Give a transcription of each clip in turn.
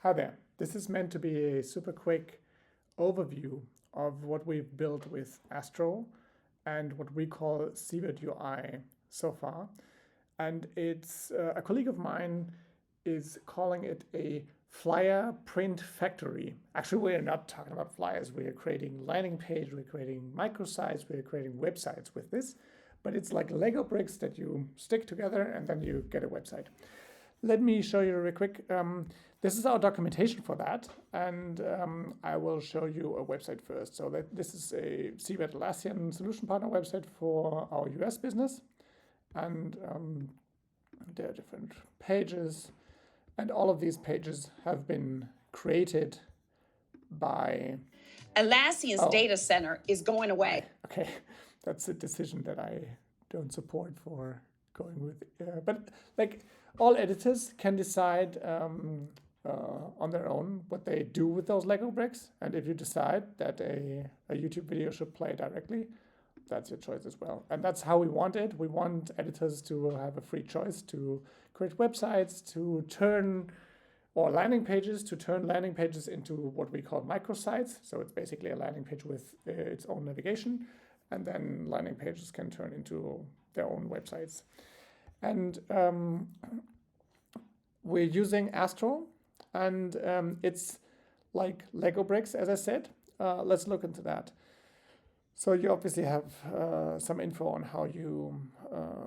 Hi there. This is meant to be a super quick overview of what we've built with Astro and what we call Seibert UI so far. And it's a colleague of mine is calling it a flyer print factory. Actually, we're not talking about flyers. We are creating landing page, we're creating microsites, we're creating websites with this. But it's like Lego bricks that you stick together and then you get a website. Let me show you real quick. This is our documentation for that, and I will show you a website first. So this is a Seibert Atlassian solution partner website for our US business, and there are different pages, and all of these pages have been created by Atlassian's data center is going away. Okay, that's a decision that I don't support for going with. But like all editors can decide on their own what they do with those Lego bricks. And if you decide that a YouTube video should play directly, that's your choice as well. And that's how we want it. We want editors to have a free choice to create websites, to turn landing pages into what we call microsites. So it's basically a landing page with its own navigation, and then landing pages can turn into their own websites. And we're using Astro, and it's like Lego bricks, as I said. Let's look into that. So you obviously have some info on how you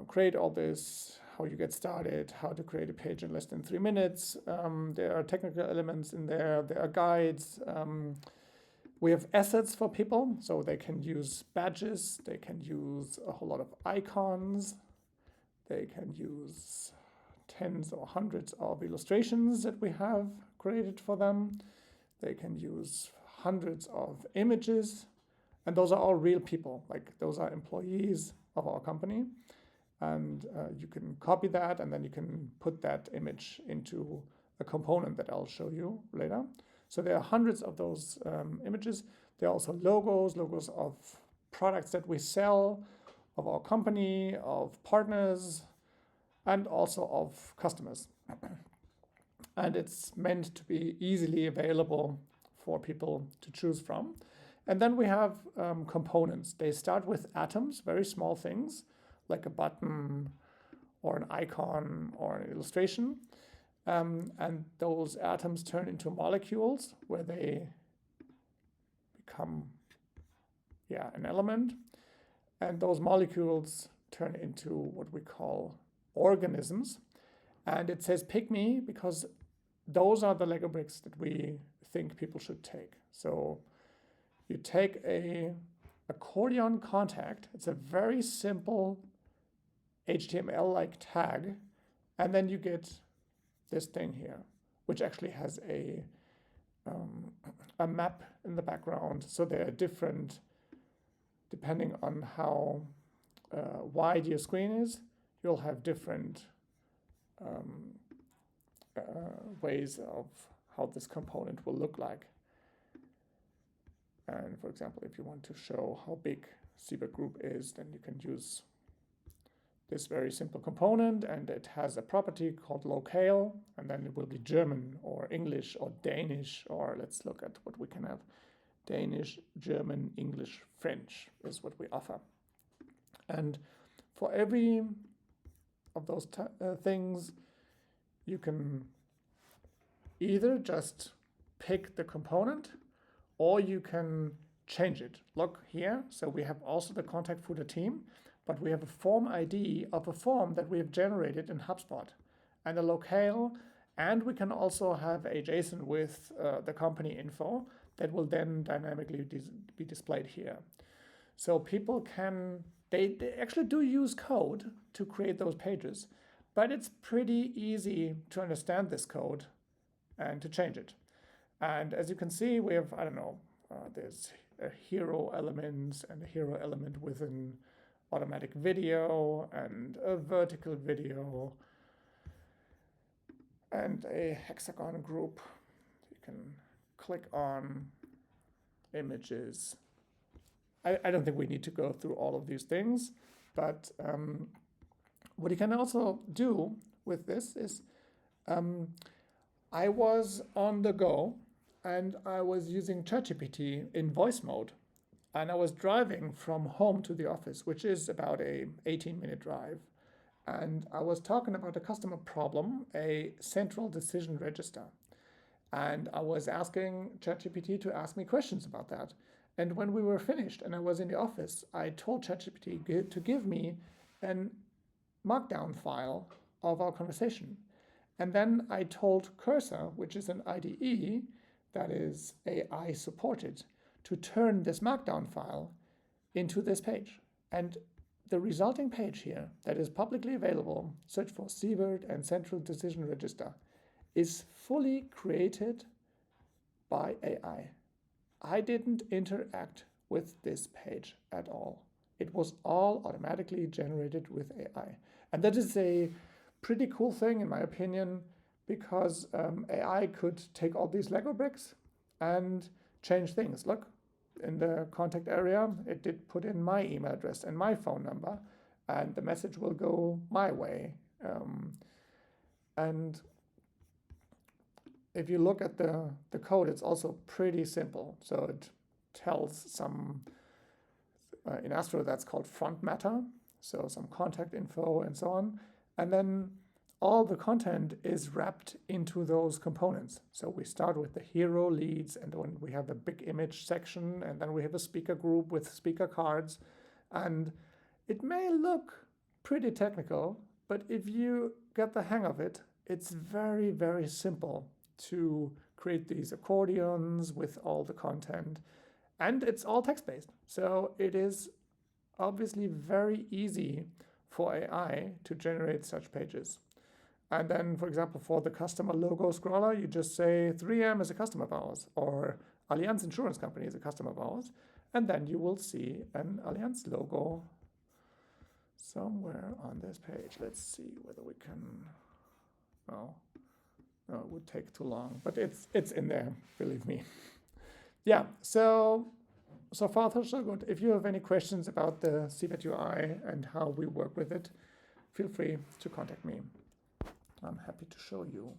create all this, how you get started, how to create a page in less than 3 minutes. There are technical elements in there. There are guides. We have assets for people, so they can use badges. They can use a whole lot of icons. They can use tens or hundreds of illustrations that we have created for them. They can use hundreds of images. And those are all real people, like those are employees of our company. And you can copy that, and then you can put that image into a component that I'll show you later. So there are hundreds of those images. There are also logos of products that we sell, of our company, of partners, and also of customers. And it's meant to be easily available for people to choose from. And then we have components. They start with atoms, very small things, like a button or an icon or an illustration. And those atoms turn into molecules where they become an element. And those molecules turn into what we call organisms. And it says pick me because those are the Lego bricks that we think people should take. So you take a accordion contact. It's a very simple HTML-like tag, and then you get this thing here, which actually has a map in the background. So they are different depending on how wide your screen is. You'll have different ways of how this component will look like. And for example, if you want to show how big Seibert Group is, then you can use this very simple component, and it has a property called locale, and then it will be German or English or Danish, or let's look at what we can have. Danish, German, English, French is what we offer. And for every of those things, you can either just pick the component, or you can change it. Look here, so we have also the contact footer team, but we have a form ID of a form that we have generated in HubSpot and a locale, and we can also have a JSON with the company info that will then dynamically be displayed here. So people can, they actually do use code to create those pages, but it's pretty easy to understand this code and to change it. And as you can see, we have, there's a hero element and a hero element with an automatic video and a vertical video and a hexagon group. You can click on images. I don't think we need to go through all of these things, but what you can also do with this is I was on the go and I was using ChatGPT in voice mode. And I was driving from home to the office, which is about a 18-minute drive. And I was talking about a customer problem, a central decision register. And I was asking ChatGPT to ask me questions about that. And when we were finished and I was in the office, I told ChatGPT to give me an markdown file of our conversation. And then I told Cursor, which is an IDE that is AI supported, to turn this markdown file into this page. And the resulting page here that is publicly available, search for Seibert and Central Decision Register, is fully created by AI. I didn't interact with this page at all. It was all automatically generated with AI. And that is a pretty cool thing, in my opinion, because AI could take all these Lego bricks and change things. Look, in the contact area, it did put in my email address and my phone number, and the message will go my way. And if you look at the code, it's also pretty simple. So it tells some, in Astro, that's called front matter, so some contact info and so on. And then all the content is wrapped into those components. So we start with the hero leads, and then we have a big image section, and then we have a speaker group with speaker cards. And it may look pretty technical, but if you get the hang of it, it's very, very simple to create these accordions with all the content. And it's all text-based. So it is obviously very easy for AI to generate such pages. And then, for example, for the customer logo scroller, you just say 3M is a customer of ours, or Allianz Insurance Company is a customer of ours, and then you will see an Allianz logo somewhere on this page. Let's see whether we can, no, it would take too long, but it's in there, believe me. Yeah, so far so good. If you have any questions about the Seibert UI and how we work with it, feel free to contact me. I'm happy to show you.